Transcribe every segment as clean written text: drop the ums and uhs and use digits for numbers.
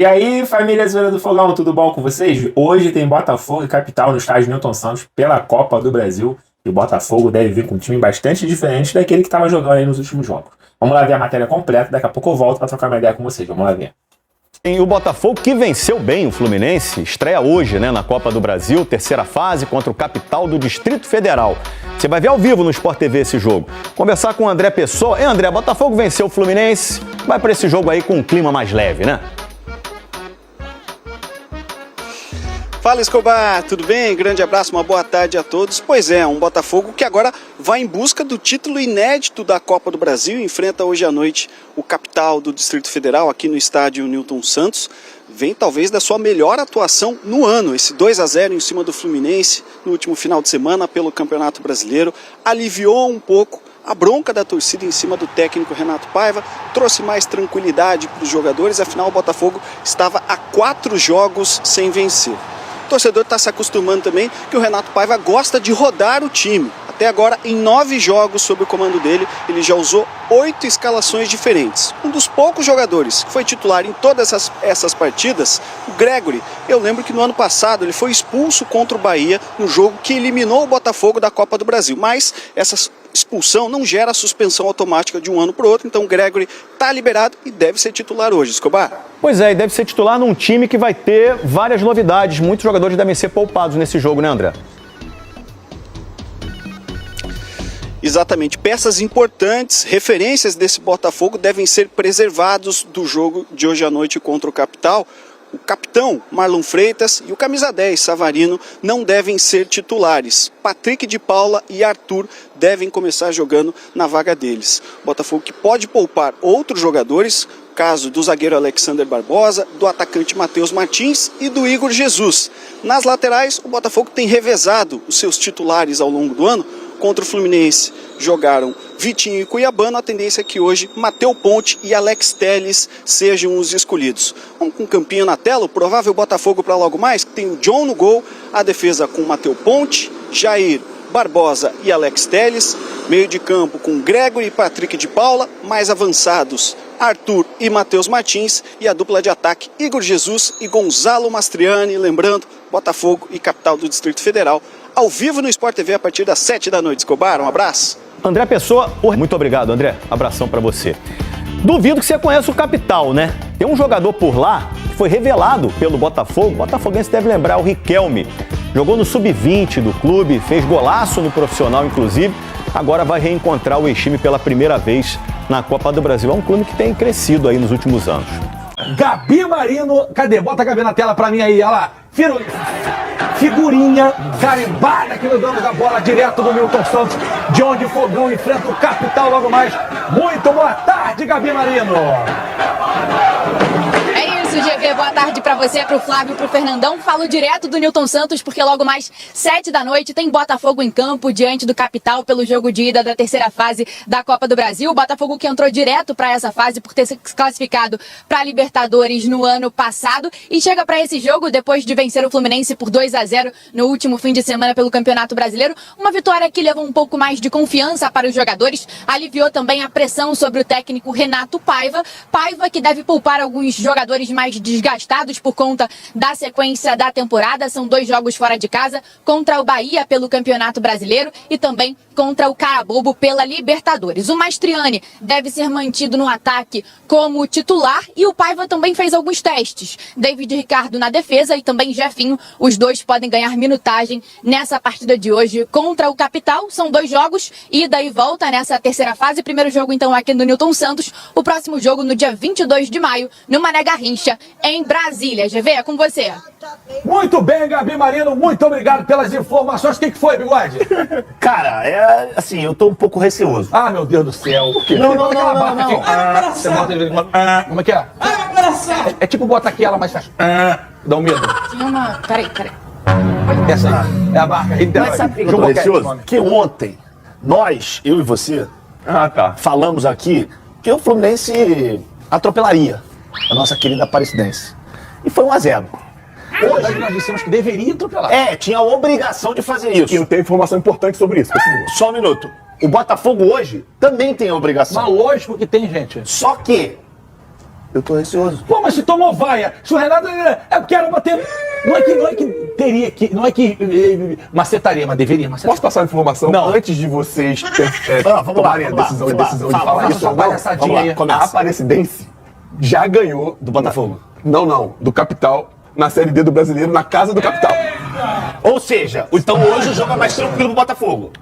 E aí, família Zoeira do Fogão, tudo bom com vocês? Hoje tem Botafogo e Capital no estádio Newton Santos pela Copa do Brasil. E o Botafogo deve vir com um time bastante diferente daquele que estava jogando aí nos últimos jogos. Vamos lá ver a matéria completa, daqui a pouco eu volto para trocar uma ideia com vocês. Vamos lá ver. E o Botafogo, que venceu bem o Fluminense, estreia hoje, na Copa do Brasil, terceira fase contra o Capital do Distrito Federal. Você vai ver ao vivo no Sport TV esse jogo. Conversar com o André Pessoa. André, Botafogo venceu o Fluminense, vai para esse jogo aí com um clima mais leve, né? Fala, Escobar, tudo bem? Grande abraço, uma boa tarde a todos. Pois é, um Botafogo que agora vai em busca do título inédito da Copa do Brasil e enfrenta hoje à noite o Capital do Distrito Federal aqui no estádio Newton Santos. Vem talvez da sua melhor atuação no ano, esse 2-0 em cima do Fluminense no último final de semana pelo Campeonato Brasileiro. Aliviou um pouco a bronca da torcida em cima do técnico Renato Paiva, trouxe mais tranquilidade para os jogadores, afinal o Botafogo estava a 4 jogos sem vencer. O torcedor está se acostumando também que o Renato Paiva gosta de rodar o time. Até agora, em 9 jogos sob o comando dele, ele já usou 8 escalações diferentes. Um dos poucos jogadores que foi titular em todas essas partidas, o Gregory. Eu lembro que no ano passado ele foi expulso contra o Bahia no jogo que eliminou o Botafogo da Copa do Brasil. Mas essa expulsão não gera suspensão automática de um ano para o outro, então o Gregory está liberado e deve ser titular hoje, Escobar. Pois é, e deve ser titular num time que vai ter várias novidades. Muitos jogadores devem ser poupados nesse jogo, né, André? Exatamente, peças importantes, referências desse Botafogo devem ser preservados do jogo de hoje à noite contra o Capital. O capitão Marlon Freitas e o camisa 10 Savarino não devem ser titulares. Patrick de Paula e Arthur devem começar jogando na vaga deles. O Botafogo que pode poupar outros jogadores, caso do zagueiro Alexander Barbosa, do atacante Matheus Martins e do Igor Jesus. Nas laterais, o Botafogo tem revezado os seus titulares ao longo do ano. Contra o Fluminense jogaram Vitinho e Cuiabano, a tendência é que hoje Matheus Ponte e Alex Telles sejam os escolhidos. Vamos com o campinho na tela, o provável Botafogo para logo mais, que tem o John no gol, a defesa com Matheus Ponte, Jair, Barbosa e Alex Telles, meio de campo com Gregory e Patrick de Paula, mais avançados Arthur e Matheus Martins e a dupla de ataque Igor Jesus e Gonzalo Mastriani, lembrando, Botafogo e Capital do Distrito Federal, ao vivo no Sport TV a partir das 7 da noite. Escobar, um abraço. André Pessoa, muito obrigado, André. Abração pra você. Duvido que você conheça o Capital, né? Tem um jogador por lá que foi revelado pelo Botafogo. O botafoguense deve lembrar, o Riquelme. Jogou no sub-20 do clube, fez golaço no profissional, inclusive. Agora vai reencontrar o ex-time pela primeira vez na Copa do Brasil. É um clube que tem crescido aí nos últimos anos. Gabi Marino, cadê? Bota a Gabi na tela pra mim aí, olha lá. Figurinha carimbada aqui no dono da bola, direto do Newton Santos, de onde o Fogão enfrenta o Capital logo mais. Muito boa tarde, Gabi Marino. É isso, GV. Boa tarde pra você, pro Flávio, pro Fernandão. Falo direto do Newton Santos, porque logo mais 7 da noite tem Botafogo em campo diante do Capital pelo jogo de ida da terceira fase da Copa do Brasil. O Botafogo que entrou direto pra essa fase por ter se classificado pra Libertadores no ano passado e chega pra esse jogo depois de vencer o Fluminense por 2-0 no último fim de semana pelo Campeonato Brasileiro. Uma vitória que levou um pouco mais de confiança para os jogadores, aliviou também a pressão sobre o técnico Renato Paiva. Paiva que deve poupar alguns jogadores mais desgastados por conta da sequência da temporada. São 2 jogos fora de casa, contra o Bahia pelo Campeonato Brasileiro e também contra o Carabobo pela Libertadores. O Mastriani deve ser mantido no ataque como titular e o Paiva também fez alguns testes. David Ricardo na defesa e também Jefinho, os dois podem ganhar minutagem nessa partida de hoje contra o Capital. São 2 jogos, ida e volta nessa terceira fase. Primeiro jogo então aqui no Newton Santos, o próximo jogo no dia 22 de maio, no Mané Garrincha, em Brasília. GV, é com você. Muito bem, Gabi Marino, muito obrigado pelas informações. O que foi, Bigode? Cara, assim, eu tô um pouco receoso. Ah, meu Deus do céu. O quê? Não. Você bota ele... Como é que é? É tipo bota aqui, ela mais faz... Dá um medo. Tinha uma... Peraí. Essa aí é a marca. Eu tô receoso que ontem, eu e você, falamos aqui que o Fluminense atropelaria a nossa querida Aparecidense. E foi 1-0. Hoje nós dissemos que deveria atropelar. Tinha a obrigação de fazer isso. E eu tenho informação importante sobre isso. Só um minuto. O Botafogo hoje também tem a obrigação. Mas lógico que tem, gente. Só que Eu tô receoso. Pô, mas se tomou vaia, se o Renato... É porque era pra ter... Não é que teria que... Não é que macetaria, mas deveria macetar. Posso passar a informação? Não. Antes de vocês Tomarem a decisão de falar isso ou não, a Aparecidense já ganhou do Botafogo. Não, do Capital, na Série D do Brasileiro, na casa do Capital. Ou seja, então hoje o jogo é mais tranquilo pro Botafogo.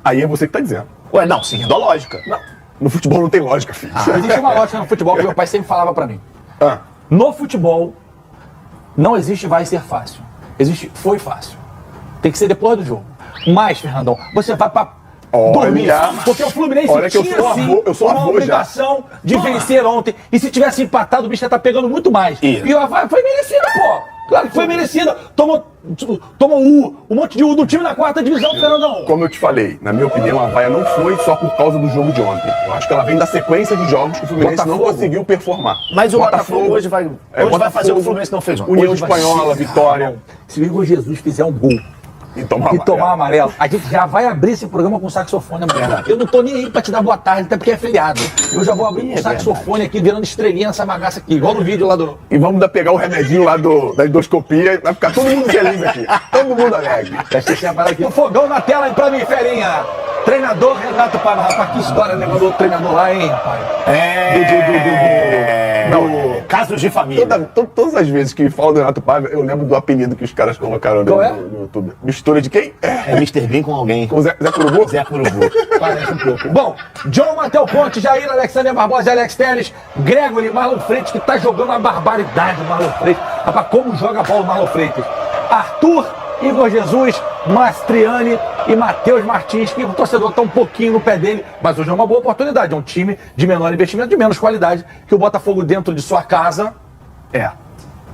Aí é você que tá dizendo. Ué, não, seguindo a lógica. Não, no futebol não tem lógica, filho. Existe uma lógica no futebol que meu pai sempre falava pra mim. No futebol, não existe vai ser fácil. Existe foi fácil. Tem que ser depois do jogo. Mas, Fernandão, você vai pra dormir. Porque o Fluminense eu sou uma obrigação de vencer ontem. E se tivesse empatado, o bicho já tá pegando muito mais. E a vaia foi merecida, pô. Claro que foi merecida. Tomou um monte de U do time na 4ª divisão, Fernandão. Como eu te falei, na minha opinião, a vaia não foi só por causa do jogo de ontem. Eu acho que ela vem da sequência de jogos que o Fluminense não conseguiu performar. Mas o Botafogo hoje vai fazer o que o Fluminense não fez ontem. União Espanhola, Vitória. Se o Igor Jesus fizer um gol E tomar amarelo. A gente já vai abrir esse programa com saxofone amarelo. Eu não tô nem aí pra te dar boa tarde, até porque é feriado. Eu já vou abrir com saxofone aqui, virando estrelinha nessa bagaça aqui, igual no vídeo lá do... E vamos pegar o remedinho lá da endoscopia e vai ficar todo mundo feliz aqui. Todo mundo alegre. O fogão na tela aí pra mim, ferinha. Treinador Renato Paiva. Rapaz, que história, né? Mandou o treinador lá, hein, rapaz? Casos de família. Todas as vezes que falam do Renato Paiva, eu lembro do apelido que os caras colocaram no YouTube. Mistura de quem? É Mr. Bean com alguém. Com Zé Curubu? Zé Curubu. Parece um pouco. Bom, John Matheus Ponte, Jair Alexander Barbosa, Alex Telles, Gregory, Marlon Freitas, que tá jogando uma barbaridade, Marlon Freitas. Rapaz, como joga a bola o Marlon Freitas. Arthur, Igor Jesus, Mastriani e Matheus Martins, que o torcedor tá um pouquinho no pé dele, mas hoje é uma boa oportunidade. É um time de menor investimento, de menos qualidade, que o Botafogo dentro de sua casa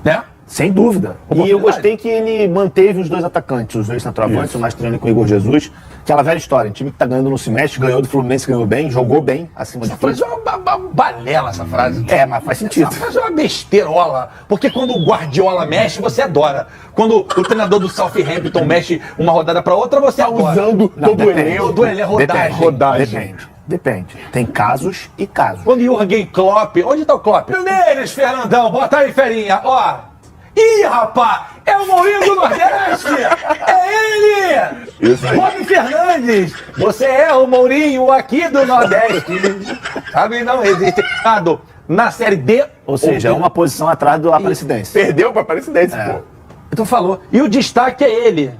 né? Sem dúvida. E eu gostei que ele manteve os dois atacantes, os dois centroavantes, o Mastriani com o Igor Jesus. Aquela velha história, um time que tá ganhando no semestre, ganhou do Fluminense, ganhou bem, jogou bem acima de tudo. Essa frase é uma balela, essa frase. É, mas faz sentido. Essa frase é uma besteirola. Porque quando o Guardiola mexe, você adora. Quando o treinador do Southampton mexe uma rodada pra outra, você adora. Usando todo o elenco. Todo elenco é rodagem. Depende. Tem casos e casos. Quando o Jürgen Klopp... Onde tá o Klopp? Neles, Fernandão. Bota aí, ferinha. Ó. Ih, rapaz! É o Mourinho do Nordeste! É ele! Isso aí. Bob Fernandes! Você é o Mourinho aqui do Nordeste! Sabe, não existe nada na Série D. Ou seja, é uma posição atrás do Aparecidense. Perdeu pra Aparecidense, pô. Então falou. E o destaque é ele.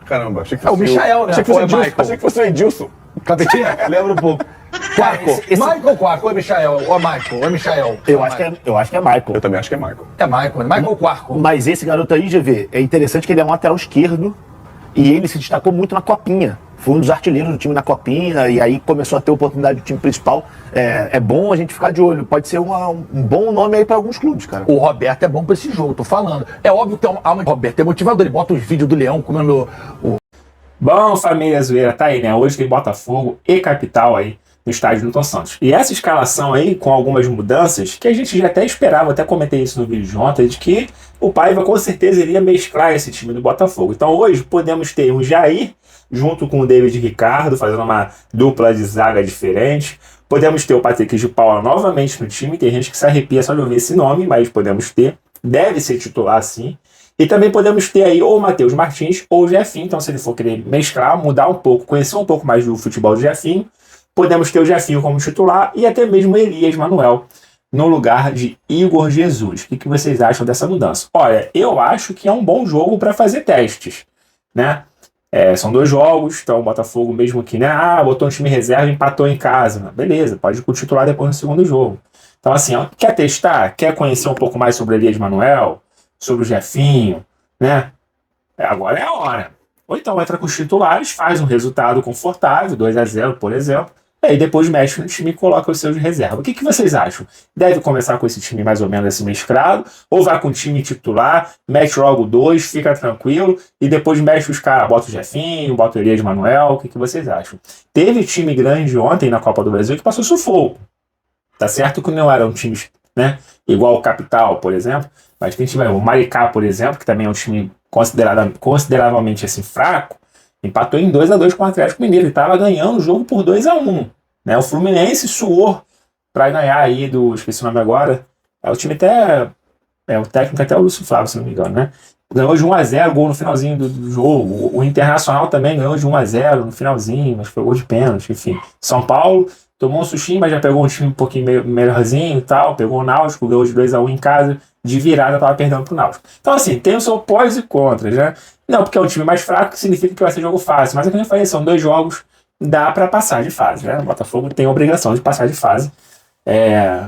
Caramba, achei que É o Michael, né? Achei que fosse o Edilson. Capetinha? Lembra um pouco. Quarco. Michael Quarco, ou é Michael? Ou é Michael? Ou é Michael? Eu acho que é Michael. Eu também acho que é Michael. É Michael, né? Michael Quarco. Mas esse garoto aí, GV, é interessante que ele é um lateral esquerdo e ele se destacou muito na Copinha. Foi um dos artilheiros do time na Copinha e aí começou a ter oportunidade do time principal. É bom a gente ficar de olho. Pode ser um bom nome aí para alguns clubes, cara. O Roberto é bom pra esse jogo, tô falando. É óbvio que o Roberto é motivador. Ele bota os vídeos do Leão comendo Bom, família zoeira, tá aí, né? Hoje tem Botafogo e Capital aí no estádio Newton Santos. E essa escalação aí, com algumas mudanças, que a gente já até esperava, até comentei isso no vídeo de ontem, de que o Paiva com certeza iria mesclar esse time do Botafogo. Então hoje podemos ter um Jair junto com o David Ricardo, fazendo uma dupla de zaga diferente. Podemos ter o Patrick de Paula novamente no time. Tem gente que se arrepia só de ouvir esse nome, mas podemos ter. Deve ser titular sim. E também podemos ter aí ou o Matheus Martins ou o Jefinho. Então se ele for querer mesclar, mudar um pouco, conhecer um pouco mais do futebol do Jefinho, podemos ter o Jefinho como titular e até mesmo Elias Manuel no lugar de Igor Jesus. O que vocês acham dessa mudança? Olha, eu acho que é um bom jogo para fazer testes, né? São 2 jogos, então o Botafogo mesmo que, né? Botou um time reserva e empatou em casa. Beleza, pode ir com o titular depois no segundo jogo. Então assim, quer testar? Quer conhecer um pouco mais sobre Elias Manuel? Sobre o Jefinho, né? Agora é a hora. Ou então entra com os titulares, faz um resultado confortável, 2-0, por exemplo, e aí depois mexe no time e coloca os seus de reserva. O que vocês acham? Deve começar com esse time mais ou menos assim mesclado, ou vai com o time titular, mete logo 2, fica tranquilo, e depois mexe os caras, bota o Jefinho, bota o Elias Manuel, o que vocês acham? Teve time grande ontem na Copa do Brasil que passou sufoco. Tá certo que não eram times, né, igual o Capital, por exemplo, mas quem tiver o Maricá, por exemplo, que também é um time consideravelmente assim, fraco, empatou em 2-2 com o Atlético Mineiro. Ele estava ganhando o jogo por 2-1. Né? O Fluminense suou pra ganhar aí esqueci o nome agora, o time até, o técnico até o Lúcio Flávio, se não me engano, né? Ganhou de 1-0, gol no finalzinho do jogo. O Internacional também ganhou de 1-0 no finalzinho, mas foi gol de pênalti, enfim. São Paulo tomou um sustinho, mas já pegou um time um pouquinho melhorzinho e tal, pegou o Náutico, ganhou de 2-1 em casa, de virada tava perdendo pro Náutico. Então assim, tem o seu pós e contras, né? Não porque é um time mais fraco, significa que vai ser jogo fácil, mas é que eu falei, são 2 jogos, dá pra passar de fase, né? O Botafogo tem a obrigação de passar de fase,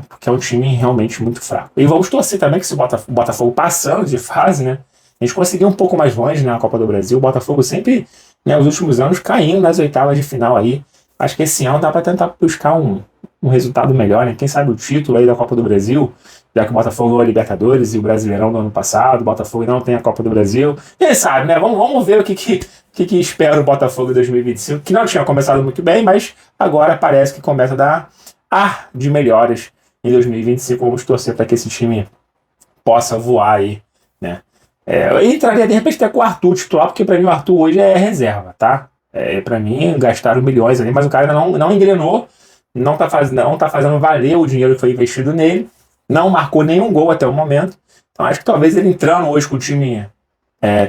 porque é um time realmente muito fraco. E vamos torcer também que se o Botafogo passando de fase, né? A gente conseguiu um pouco mais longe na Copa do Brasil, o Botafogo sempre, né, nos últimos anos, caindo nas oitavas de final aí. Acho que esse ano dá para tentar buscar um resultado melhor, né? Quem sabe o título aí da Copa do Brasil, já que o Botafogo ganhou a Libertadores e o Brasileirão do ano passado, o Botafogo não tem a Copa do Brasil. Quem sabe, né? Vamos ver o que espera o Botafogo em 2025, que não tinha começado muito bem, mas agora parece que começa a dar ar de melhoras em 2025. Vamos torcer para que esse time possa voar aí, né? Eu entraria de repente até com o Arthur titular, porque para mim o Arthur hoje é reserva, tá? Para mim, gastaram milhões ali, mas o cara ainda não engrenou, não tá fazendo valer o dinheiro que foi investido nele, não marcou nenhum gol até o momento. Então acho que talvez ele entrando hoje com o time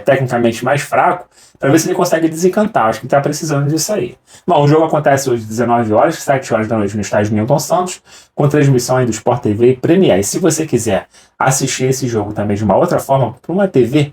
tecnicamente mais fraco, para ver se ele consegue desencantar. Acho que ele tá precisando disso aí. Bom, o jogo acontece hoje às 19 horas, 7 horas da noite no estádio Newton Santos, com transmissão aí do Sport TV e Premier. E se você quiser assistir esse jogo também de uma outra forma, por uma TV,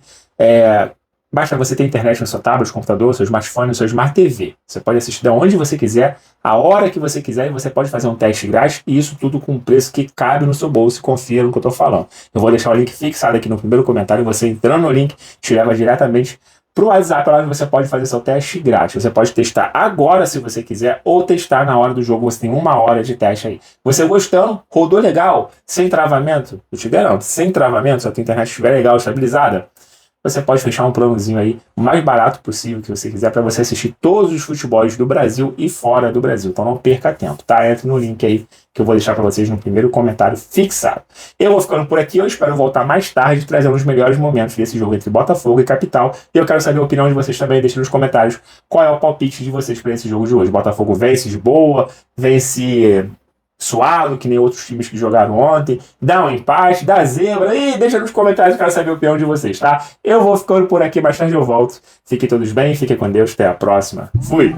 basta você ter internet no seu tablet, computador, seu smartphone, seu Smart TV. Você pode assistir de onde você quiser, a hora que você quiser, e você pode fazer um teste grátis, e isso tudo com um preço que cabe no seu bolso, e confia no que eu estou falando. Eu vou deixar o link fixado aqui no primeiro comentário, e você entrando no link, te leva diretamente para o WhatsApp, lá onde você pode fazer seu teste grátis. Você pode testar agora, se você quiser, ou testar na hora do jogo. Você tem 1 hora de teste aí. Você gostando, rodou legal, sem travamento, eu te garanto, sem travamento, se a tua internet estiver legal, estabilizada, você pode fechar um planozinho aí, o mais barato possível que você quiser, para você assistir todos os futebols do Brasil e fora do Brasil. Então não perca tempo, tá? Entre no link aí que eu vou deixar para vocês no primeiro comentário fixado. Eu vou ficando por aqui, eu espero voltar mais tarde trazendo os melhores momentos desse jogo entre Botafogo e Capital. E eu quero saber a opinião de vocês também, deixem nos comentários qual é o palpite de vocês para esse jogo de hoje. Botafogo vence de boa, vence suado, que nem outros times que jogaram ontem, dá um empate, dá zebra, e deixa nos comentários, quero saber a opinião de vocês, tá? Eu vou ficando por aqui, mais tarde eu volto. Fiquem todos bem, fiquem com Deus, até a próxima. Fui!